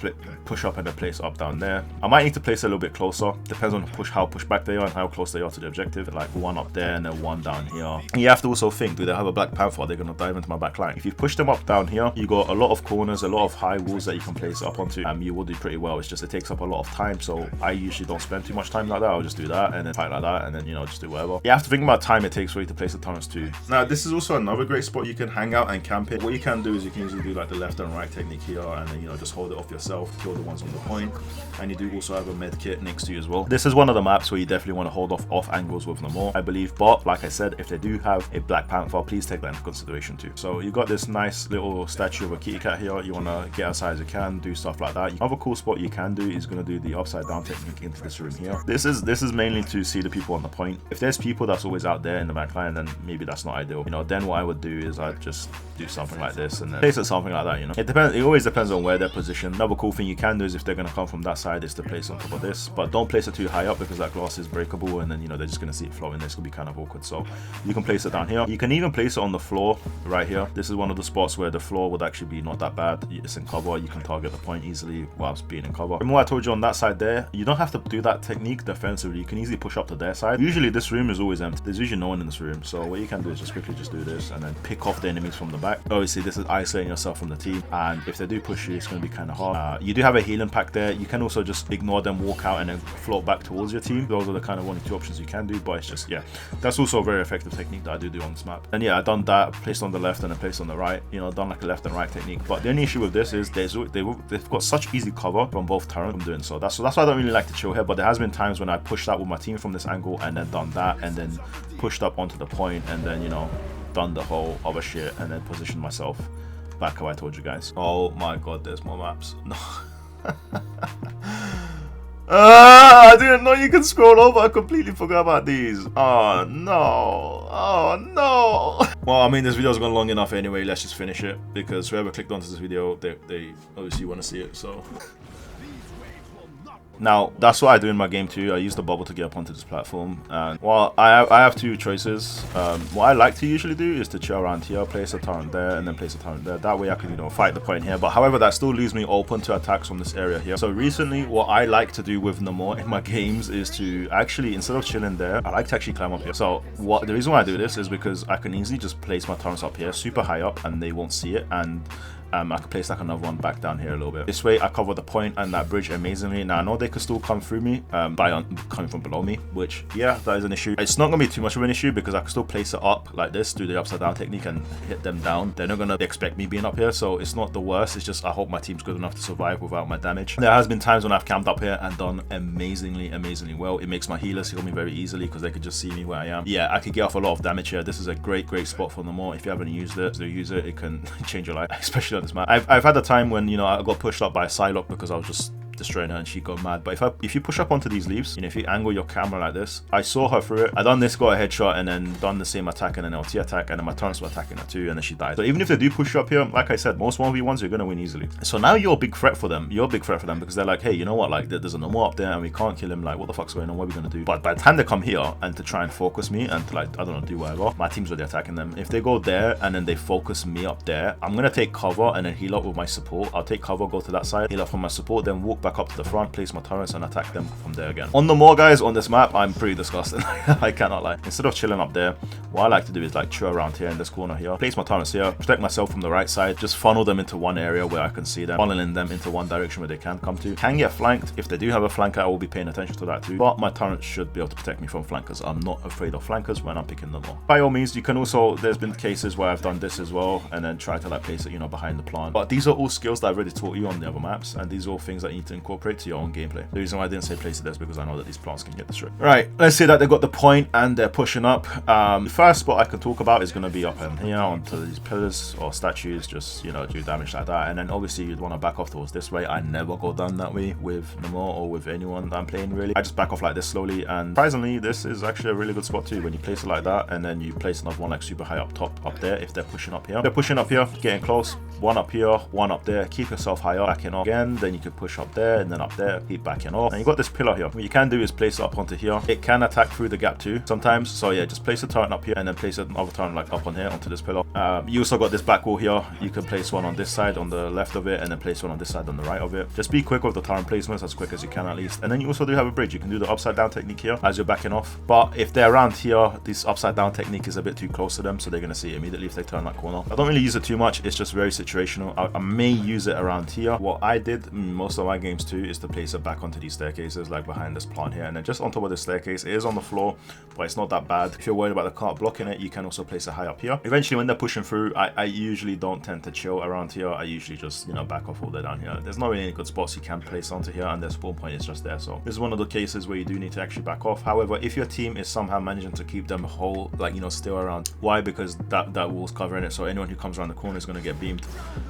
push up and then place up down there. I might need to place a little bit closer. Depends on how pushed back they are and how close they are to the objective. Like one up there and then one down here. And you have to also think, do they have a Black Panther? Are they going to dive into my back line? If you push them up down here, you got a lot of corners, a lot of high walls that you can place up onto. You will do pretty well. It's just it takes up a lot of time, so I usually don't spend too much time like that. I'll just do that and then fight like that and then, you know, just do whatever. You have to think about time it takes for you to place the turrets too. Now, this is also another another great spot you can hang out and camp it. What you can do is you can usually do like the left and right technique here, and then, you know, just hold it off yourself, kill the ones on the point. And you do also have a med kit next to you as well. This is one of the maps where you definitely want to hold off angles with Namor, I believe. But like I said, if they do have a Black Panther, please take that into consideration too. So you got this nice little statue of a kitty cat here. You want to get as high as you can, do stuff like that. Another cool spot you can do is going to do the upside down technique into this room here. This is mainly to see the people on the point. If there's people that's always out there in the back line, then maybe that's not ideal. You know, then what I would do is I'd just do something like this and then place it something like that, you know. It depends. It always depends on where they're positioned. Another cool thing you can do is if they're going to come from that side is to place on top of this, but don't place it too high up because that glass is breakable, and then, you know, they're just going to see it flowing. This could be kind of awkward. So you can place it down here. You can even place it on the floor right here. This is one of the spots where the floor would actually be not that bad. It's in cover. You can target the point easily whilst being in cover. Remember what I told you on that side there? You don't have to do that technique defensively. You can easily push up to their side. Usually this room is always empty. There's usually no one in this room. So what you can do is just quickly just do this and then pick off the enemies from the back. Obviously this is isolating yourself from the team, and if they do push you, it's going to be kind of hard. You do have a healing pack there. You can also just ignore them, walk out, and then float back towards your team. Those are the kind of 1 or 2 options you can do, but it's just, yeah, that's also a very effective technique that I do on this map. And yeah, I done that, placed on the left and then placed on the right, you know, done like a left and right technique. But the only issue with this is they've got such easy cover from both turrets from doing so. That's why I don't really like to chill here, but there has been times when I pushed out with my team from this angle and then done that and then pushed up onto the point and then, you know, done the whole other shit and then positioned myself back how I told you guys. Oh my god, there's more maps. No. I didn't know you could scroll over. I completely forgot about these. Oh no. Oh no. Well, I mean, this video's gone long enough anyway. Let's just finish it because whoever clicked onto this video, they obviously want to see it. So now that's what I do in my game too. I use the bubble to get up onto this platform, and well, I have 2 choices. What I like to usually do is to chill around here, place a turret there, and then place a turret there. That way I can, you know, fight the point here. But however, that still leaves me open to attacks from this area here. So recently, what I like to do with Namor in my games is to actually, instead of chilling there, I like to actually climb up here. So the reason why I do this is because I can easily just place my turrets up here, super high up, and they won't see it, and I can place like another one back down here a little bit. This way I cover the point and that bridge amazingly. Now I know they could still come through me by coming from below me, which, yeah, that is an issue. It's not gonna be too much of an issue because I can still place it up like this, do the upside down technique and hit them down. They're not gonna expect me being up here, so it's not the worst. It's just I hope my team's good enough to survive without my damage. There has been times when I've camped up here and done amazingly well. It makes my healers heal me very easily because they could just see me where I am. Yeah, I could get off a lot of damage here. This is a great spot for Namor. If you haven't used it, so use it. It can change your life, especially on this map. I've had a time when, you know, I got pushed up by a Psylocke because I was just destroying her and she got mad. But if you push up onto these leaves, you know, if you angle your camera like this, I saw her through it. I done this, got a headshot, and then done the same attack and an LT attack, and then my turrets were attacking her too, and then she died. So even if they do push you up here, like I said, most 1v1s you're gonna win easily. So now you're a big threat for them. You're a big threat for them because they're like, hey, you know what, like there's a Namor up there and we can't kill him, like what the fuck's going on, what are we gonna do? But by the time they come here and to try and focus me and to, like, I don't know, do whatever, my team's already attacking them. If they go there and then they focus me up there, I'm gonna take cover and then heal up with my support. I'll take cover, go to that side, heal up from my support, then walk back up to the front, place my turrets and attack them from there again. On Namor, guys, on this map, I'm pretty disgusting. I cannot lie. Instead of chilling up there, what I like to do is like chill around here in this corner here, place my turrets here, protect myself from the right side, just funnel them into one area where I can see them, funneling them into one direction where they can come to. Can get flanked. If they do have a flanker, I will be paying attention to that too, but my turrets should be able to protect me from flankers. I'm not afraid of flankers when I'm picking them up. By all means, you can also, there's been cases where I've done this as well and then try to like place it, you know, behind the plant. But these are all skills that I've already taught you on the other maps, and these are all things that you need to incorporate to your own gameplay. The reason why I didn't say place it there is because I know that these plants can get destroyed. Right, let's say that they got the point and they're pushing up. The first spot I can talk about is going to be up in here onto these pillars or statues, just, you know, do damage like that. And then obviously you'd want to back off towards this way. I never go down that way with Namor or with anyone that I'm playing, really. I just back off like this slowly, and surprisingly this is actually a really good spot too when you place it like that, and then you place another one like super high up top up there if they're pushing up here. If they're pushing up here, getting close, one up here, one up there, keep yourself high up, backing off again, then you can push up there and then up there, keep backing off. And you got this pillar here. What you can do is place it up onto here. It can attack through the gap too sometimes, so yeah, just place a turret up here and then place another turret like up on here onto this pillar. You also got this back wall here. You can place one on this side on the left of it and then place one on this side on the right of it. Just be quick with the turret placements, as quick as you can at least. And then you also do have a bridge. You can do the upside down technique here as you're backing off, but if they're around here, this upside down technique is a bit too close to them, so they're going to see it immediately if they turn that corner. I don't really use it too much. It's just very situational. I may use it around here. What I did in most of my games games too is to place it back onto these staircases, like behind this plant here, and then just on top of the staircase. It is on the floor, but it's not that bad. If you're worried about the cart blocking it, you can also place it high up here. Eventually when they're pushing through, I usually don't tend to chill around here. I usually just, you know, back off all the way down here. There's not really any good spots you can place onto here, and their spawn point is just there. So this is one of the cases where you do need to actually back off. However, if your team is somehow managing to keep them whole, like, you know, still around, why? Because that wall's covering it, so anyone who comes around the corner is going to get beamed.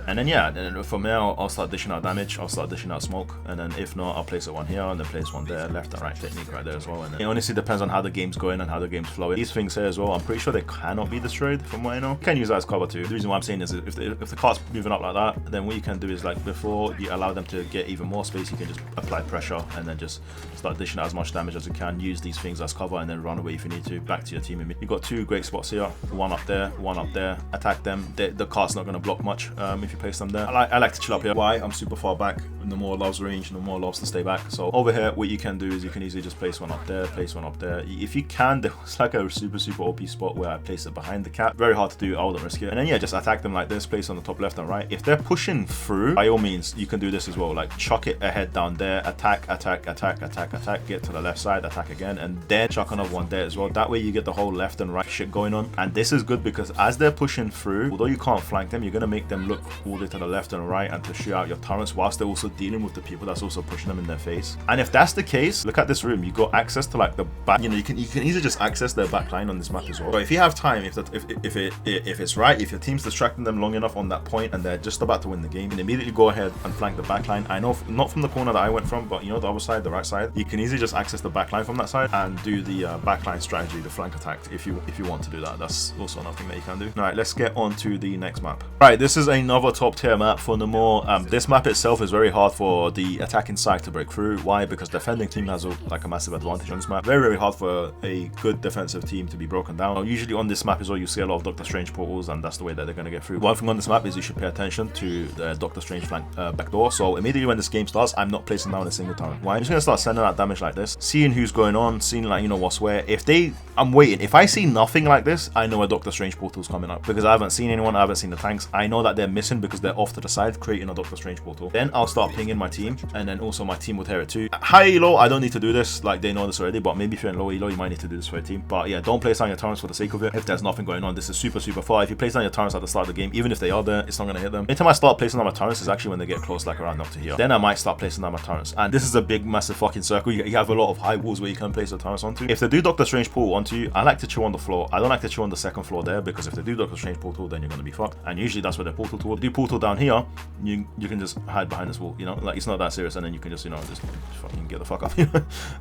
And then yeah, then from there I'll start dishing out damage, I'll start dishing out smoke, and then if not, I'll place it one here and then place one there. Left and right technique right there as well. And then it honestly depends on how the game's going and how the game's flowing. These things here as well, I'm pretty sure they cannot be destroyed from what I know. You can use that as cover too. The reason why I'm saying is if the cart's moving up like that, then what you can do is, like, before you allow them to get even more space, you can just apply pressure and then just start dishing out as much damage as you can. Use these things as cover and then run away if you need to, back to your team. You've got two great spots here, one up there, one up there. Attack them. The cart's not going to block much if you place them there. I like to chill up here. Why? I'm super far back. Namor loves range, Namor loves to stay back. So over here, what you can do is you can easily just place one up there, place one up there. If you can, there's like a super OP spot where I place it behind the cat. Very hard to do, I wouldn't risk it. And then yeah, just attack them like this, place on the top left and right. If they're pushing through, by all means, you can do this as well. Like, chuck it ahead down there, attack, attack, attack, attack, attack, get to the left side, attack again, and then chuck another one there as well. That way you get the whole left and right shit going on. And this is good because as they're pushing through, although you can't flank them, you're going to make them look all the way to the left and right and to shoot out your turrets whilst they're also dealing with the people that's also pushing them in their face. And if that's the case, look at this room. You got access to, like, the back, you know, you can easily just access their back line on this map as well. But if you have time, if it's right, if your team's distracting them long enough on that point and they're just about to win the game, and immediately go ahead and flank the back line. I know not from the corner that I went from, but you know, the other side, the right side, you can easily just access the back line from that side and do the backline strategy, the flank attack, if you want to do that. That's also another thing that you can do. All right, let's get on to the next map. All right, this is another top tier map for Namor. This map itself is very hard for the attacking side to break through. Why? Because the defending team has a massive advantage on this map. Very hard for a good defensive team to be broken down. Usually on this map is where you see a lot of Doctor Strange portals, and that's the way that they're going to get through. One thing on this map is you should pay attention to the Doctor Strange flank backdoor. So immediately when this game starts, I'm not placing down a single turret. Why? I'm just going to start sending out damage like this, seeing who's going on, seeing, like, you know, what's where. I'm waiting. If I see nothing like this, I know a Doctor Strange portal's coming up, because I haven't seen anyone, I haven't seen the tanks. I know that they're missing because they're off to the side creating a Doctor Strange portal. Then I'll start pinging my team, and then also my team would hear it too. High elo, I don't need to do this, like, they know this already, but maybe if you're in low elo, you might need to do this for a team. But yeah, don't place down your turrets for the sake of it if there's nothing going on. This is super far. If you place down your turrets at the start of the game, even if they are there, it's not going to hit them. Anytime I start placing down my turrets is actually when they get close, like around up to here. Then I might start placing down my turrets. And this is a big massive fucking circle. You have a lot of high walls where you can place the turrets onto. If they do Doctor Strange portal onto you, I like to chill on the floor. I don't like to chill on the second floor there, because if they do Doctor Strange portal, then you're going to be fucked. And usually that's where they portal towards. If you do portal down here, you can just hide behind this wall, you know, like, it's not that serious, and then you can just, you know, just fucking get the fuck up.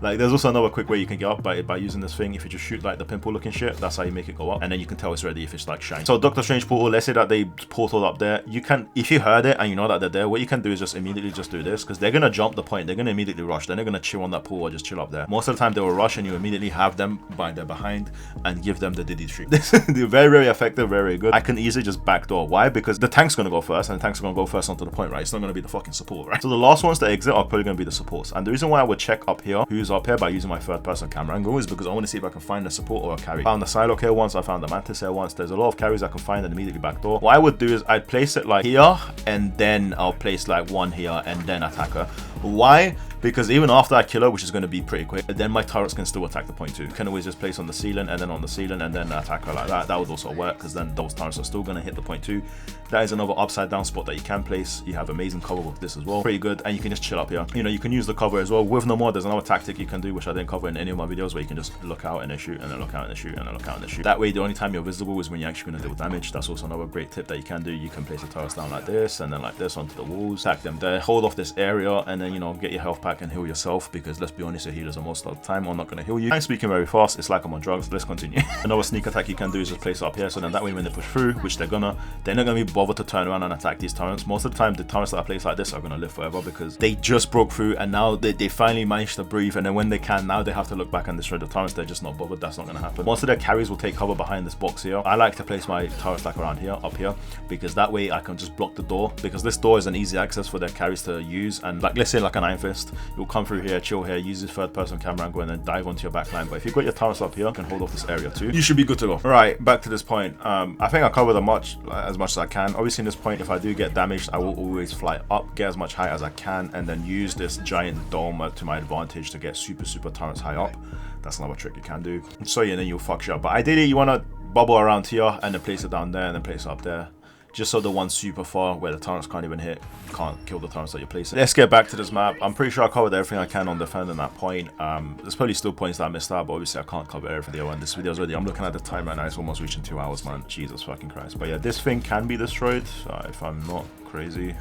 Like, there's also another quick way you can get up by using this thing. If you just shoot, like, the pimple looking shit, that's how you make it go up, and then you can tell it's ready if it's, like, shiny. So Doctor Strange portal, let's say that they portaled up there, you can, if you heard it and you know that they're there, what you can do is just immediately just do this, because they're gonna jump the point, they're gonna immediately rush, then they're gonna chill on that pool or just chill up there. Most of the time they will rush, and you immediately have them by their behind and give them the Diddy treat. This is very effective, very good. I can easily just backdoor. Why? Because the tank's gonna go first, and the tank's gonna go first onto the point, right? It's not gonna be the fucking support, right? So the last ones to exit are probably gonna be the supports. And the reason why I would check up here who's up here by using my third person camera angle is because I want to see if I can find a support or a carry. I found the Psylocke here once, I found the Mantis here once. There's a lot of carries I can find and immediately backdoor. What I would do is I'd place it like here, and then I'll place like one here and then attack her. Why? Because even after I kill her, which is going to be pretty quick, then my turrets can still attack the point too. You can always just place on the ceiling and then on the ceiling and then attack her like that. That would also work, because then those turrets are still going to hit the point too. That is another upside down spot that you can place. You have amazing cover with this as well. Pretty good, and you can just chill up here. You know, you can use the cover as well. With Namor, there's another tactic you can do, which I didn't cover in any of my videos, where you can just look out and then shoot, and then look out and then shoot, and then look out and then shoot. That way, the only time you're visible is when you're actually going to deal damage. That's also another great tip that you can do. You can place the turrets down like this, and then like this onto the walls. Attack them there, hold off this area, and then, you know, get your health pack and heal yourself, because let's be honest, your healers are most of the time not going to heal you. I'm speaking very fast, it's like I'm on drugs. Let's continue. Another sneak attack you can do is just place it up here, so then that way when they push through, which they're not going to be bothered to turn around and attack these turrets. Most of the time the turrets that I place like this are going to live forever, because they just broke through, and now they finally managed to breathe, and then when they can, now they have to look back and destroy the turrets. They're just not bothered. That's not going to happen. Most of their carries will take cover behind this box here. I like to place my turrets like around here, up here, because that way I can just block the door, because this door is an easy access for their carries to use. And like, let's say like an Iron Fist, you'll come through here, chill here, use this third person camera angle, and then dive onto your backline. But if you've got your turrets up here, you can hold off this area too. You should be good to go. Alright, back to this point. I think I covered as much as I can. Obviously in this point, if I do get damaged, I will always fly up, get as much height as I can, and then use this giant dome to my advantage to get super turrets high up. That's another trick you can do. So yeah, then you'll fuck shit up. But ideally you want to bubble around here and then place it down there and then place it up there. Just so the one super far where the turrets can't even hit, can't kill the turrets that you're placing. Let's get back to this map. I'm pretty sure I covered everything I can on defending that point. There's probably still points that I missed out, but obviously I can't cover every video, and this video's already, I'm looking at the time right now, it's almost reaching 2 hours, man. Jesus fucking Christ. But yeah, this thing can be destroyed, if I'm not crazy.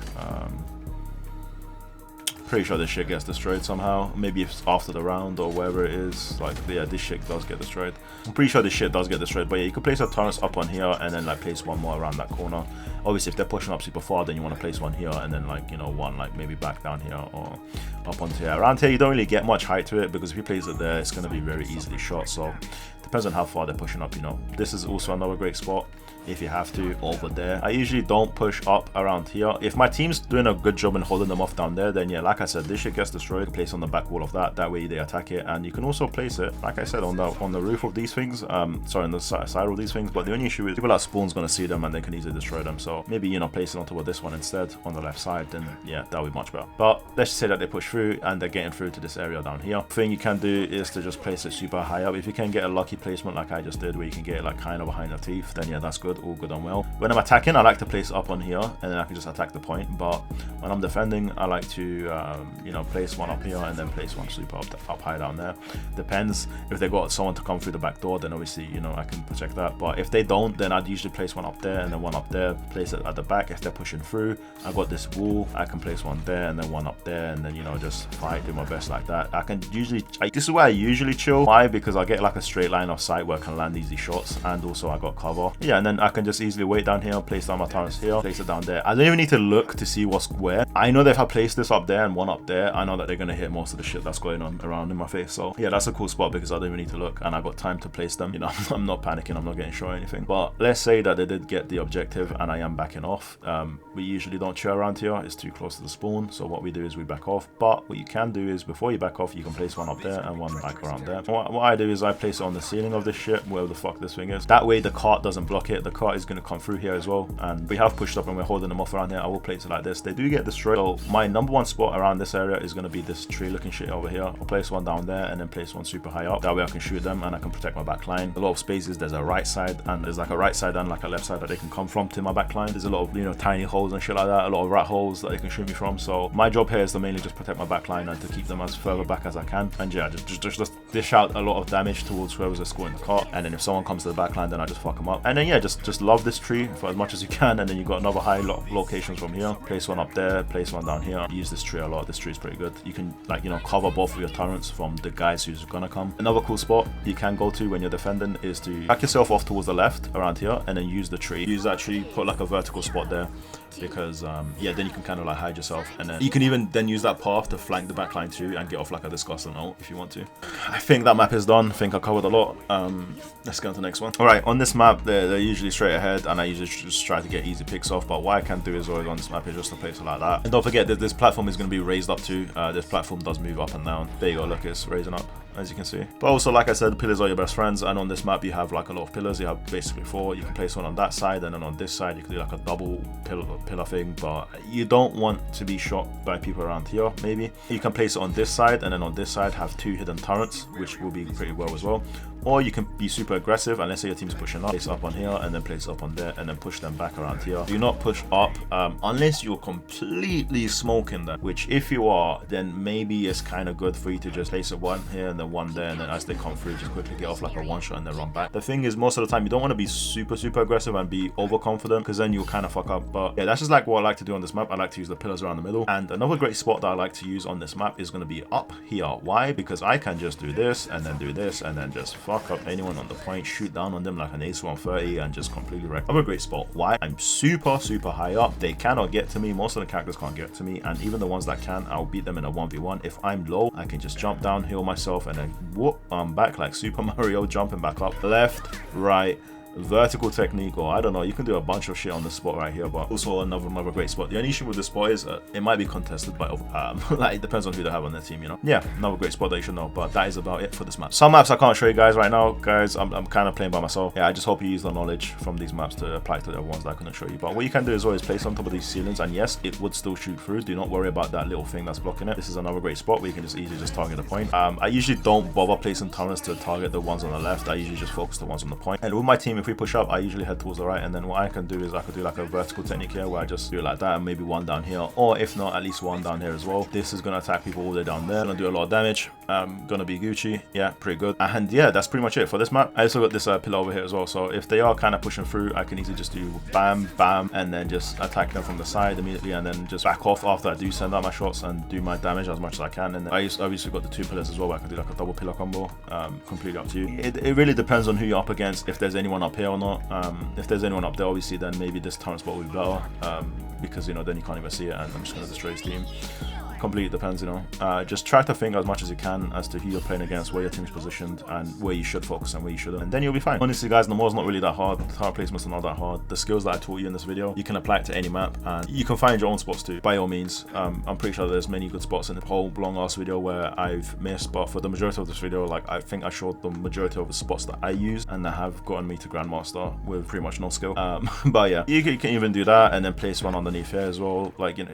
Pretty sure this shit gets destroyed somehow. Maybe it's after the round or wherever it is. Like, yeah, this shit does get destroyed. I'm pretty sure this shit does get destroyed. But yeah, you could place a turret up on here and then like place one more around that corner. Obviously, if they're pushing up super far, then you want to place one here and then like, you know, one like maybe back down here or up onto here. Around here, you don't really get much height to it because if you place it there, it's going to be very easily shot. So depends on how far they're pushing up, you know. This is also another great spot if you have to, over there. I usually don't push up around here. If my team's doing a good job in holding them off down there, then yeah, like I said, this shit gets destroyed. Place on the back wall of that way they attack it, and you can also place it, like I said, on the roof of these things, sorry, on the side of these things. But the only issue is people that spawn's gonna see them and they can easily destroy them. So maybe, you know, place it on top of this one instead on the left side, then yeah, that would be much better. But let's just say that they push through and they're getting through to this area down here. The thing you can do is to just place it super high up. If you can get a lucky placement like I just did, where you can get it like kind of behind the teeth, then yeah, that's good, all good and well. When I'm attacking, I like to place up on here and then I can just attack the point. But when I'm defending, I like to you know, place one up here and then place one super up high down there. Depends. If they got someone to come through the back door, then obviously, you know, I can protect that. But if they don't, then I'd usually place one up there and then one up there, place it at the back. If they're pushing through, I got this wall, I can place one there and then one up there, and then, you know, just fight, do my best like that. I can usually, this is where I usually chill. Why? Because I get like a straight line of sight where I can land easy shots, and also I got cover. Yeah, and then I can just easily wait down here, place down my turrets here, place it down there. I don't even need to look to see what's where. I know that if I place this up there and one up there, I know that they're gonna hit most of the shit that's going on around in my face. So yeah, that's a cool spot because I don't even need to look and I got time to place them. You know, I'm not panicking, I'm not getting shot or anything. But let's say that they did get the objective and I am backing off. We usually don't chill around here, it's too close to the spawn. So what we do is we back off. But what you can do is before you back off, you can place one up there and one back around there. What I do is I place it on the ceiling of this shit, wherever the fuck this thing is. That way the cart doesn't block it. The cart is gonna come through here as well. And we have pushed up and we're holding them off around here. I will place it like this. They do get destroyed. So my number one spot around this area is going to be this tree looking shit over here. I'll place one down there and then place one super high up. That way I can shoot them and I can protect my back line. A lot of spaces, there's a right side and there's like a right side and like a left side that they can come from to my back line. There's a lot of, you know, tiny holes and shit like that. A lot of rat holes that they can shoot me from. So my job here is to mainly just protect my back line and to keep them as further back as I can. And yeah, just dish out a lot of damage towards whoever's scoring the cart. And then if someone comes to the back line, then I just fuck them up. And then yeah, just love this tree for as much as you can. And then you got another high locations from here. Place one up there, place one down here. Use this tree a lot. This tree is pretty good. You can, like, you know, cover both of your turrets from the guys who's gonna come. Another cool spot you can go to when you're defending is to back yourself off towards the left around here and then use the tree. Use that tree, put like a vertical spot there, because yeah, then you can kind of like hide yourself, and then you can even then use that path to flank the backline too and get off like a disgusting ult if you want to. I think that map is done. I think I covered a lot. Let's go on to the next one. Alright, on this map they're usually straight ahead and I usually just try to get easy picks off, but what I can do is always on this map is just to place it like that. And don't forget that this platform is going to be raised up too. This platform does move up and down. There you go, look, it's raising up, as you can see. But also, like I said, the pillars are your best friends, and on this map you have like a lot of pillars. You have basically 4. You can place one on that side, and then on this side you can do like a double pillar thing, but you don't want to be shot by people around here. Maybe you can place it on this side, and then on this side have 2 hidden turrets, which will be pretty well as well. Or you can be super aggressive, and let's say your team's pushing up, place up on here and then place up on there and then push them back around here. Do not push up unless you're completely smoking them, which if you are, then maybe it's kind of good for you to just place it one here and then one there, and then as they come through just quickly get off like a one shot and then run back. The thing is, most of the time you don't want to be super aggressive and be overconfident, because then you'll kind of fuck up. But yeah, that's just like what I like to do on this map. I like to use the pillars around the middle, and another great spot that I like to use on this map is going to be up here. Why? Because I can just do this and then do this and then just fuck up anyone on the point, shoot down on them like an ace 130 and just completely wreck. Another great spot. Why? I'm super high up. They cannot get to me. Most of the characters can't get to me, and even the ones that can, I'll beat them in a 1v1. If I'm low, I can just jump down, heal myself, and then whoop, I'm back like Super Mario, jumping back up. Left, right, vertical technique, or I don't know, you can do a bunch of shit on this spot right here. But also another great spot. The only issue with this spot is it might be contested by like it depends on who they have on their team, you know. Yeah, another great spot that you should know. But that is about it for this map. Some maps I can't show you guys right now, guys. I'm kind of playing by myself. Yeah, I just hope you use the knowledge from these maps to apply to the ones that I couldn't show you. But what you can do is always place on top of these ceilings, and yes, it would still shoot through. Do not worry about that little thing that's blocking it. This is another great spot where you can just easily just target the point. I usually don't bother placing turrets to target the ones on the left. I usually just focus the ones on the point. And with my team, if we push up, I usually head towards the right, and then what I can do is I could do like a vertical technique here where I just do it like that, and maybe one down here, or if not, at least one down here as well. This is gonna attack people all the way down there. Gonna do a lot of damage. Gonna be Gucci. Yeah, pretty good. And yeah, that's pretty much it for this map. I also got this pillar over here as well, so if they are kind of pushing through, I can easily just do bam, bam, and then just attack them from the side immediately, and then just back off after I do send out my shots and do my damage as much as I can. And then I obviously got the 2 pillars as well, where I can do like a double pillar combo. Completely up to you. It really depends on who you're up against, if there's anyone up here or not. If there's anyone up there, obviously, then maybe this turret spot will be better, because, you know, then you can't even see it, and I'm just going to destroy his team. Completely depends, you know. Just try to think as much as you can as to who you're playing against, where your team's positioned, and where you should focus and where you shouldn't, and then you'll be fine. Honestly, guys, Namor's not really that hard. The tower placements are not that hard. The skills that I taught you in this video, you can apply it to any map, and you can find your own spots too, by all means. I'm pretty sure there's many good spots in the whole long ass video where I've missed, but for the majority of this video, like, I think I showed the majority of the spots that I use and that have gotten me to Grandmaster with pretty much no skill. But yeah, you can even do that and then place one underneath here as well. Like, you know,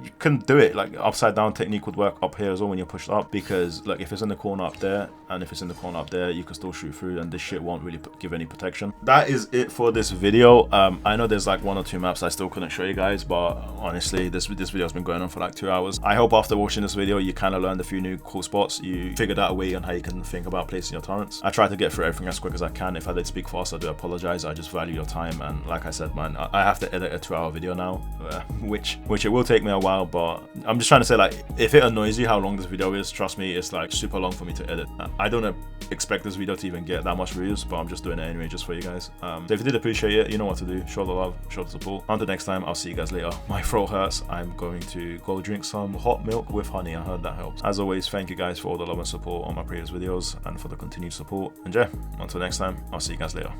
you can do it. Like, upside down technique would work up here as well when you're pushed up, because like if it's in the corner up there and if it's in the corner up there, you can still shoot through, and this shit won't really give any protection. That is it for this video. I know there's like 1 or 2 maps I still couldn't show you guys, but honestly, this video has been going on for like 2 hours. I hope after watching this video you kind of learned a few new cool spots. You figured out a way on how you can think about placing your turrets. I try to get through everything as quick as I can. If I did speak fast, I do apologize. I just value your time, and like I said, man, I have to edit a 2-hour video now, which it will take me a while, but I'm just trying to say, like, if it annoys you how long this video is, trust me, it's like super long for me to edit. I don't expect this video to even get that much views, but I'm just doing it anyway just for you guys. So if you did appreciate it, you know what to do. Show the love, show the support. Until next time, I'll see you guys later. My throat hurts. I'm going to go drink some hot milk with honey. I heard that helps. As always, thank you guys for all the love and support on my previous videos and for the continued support. And yeah, until next time, I'll see you guys later.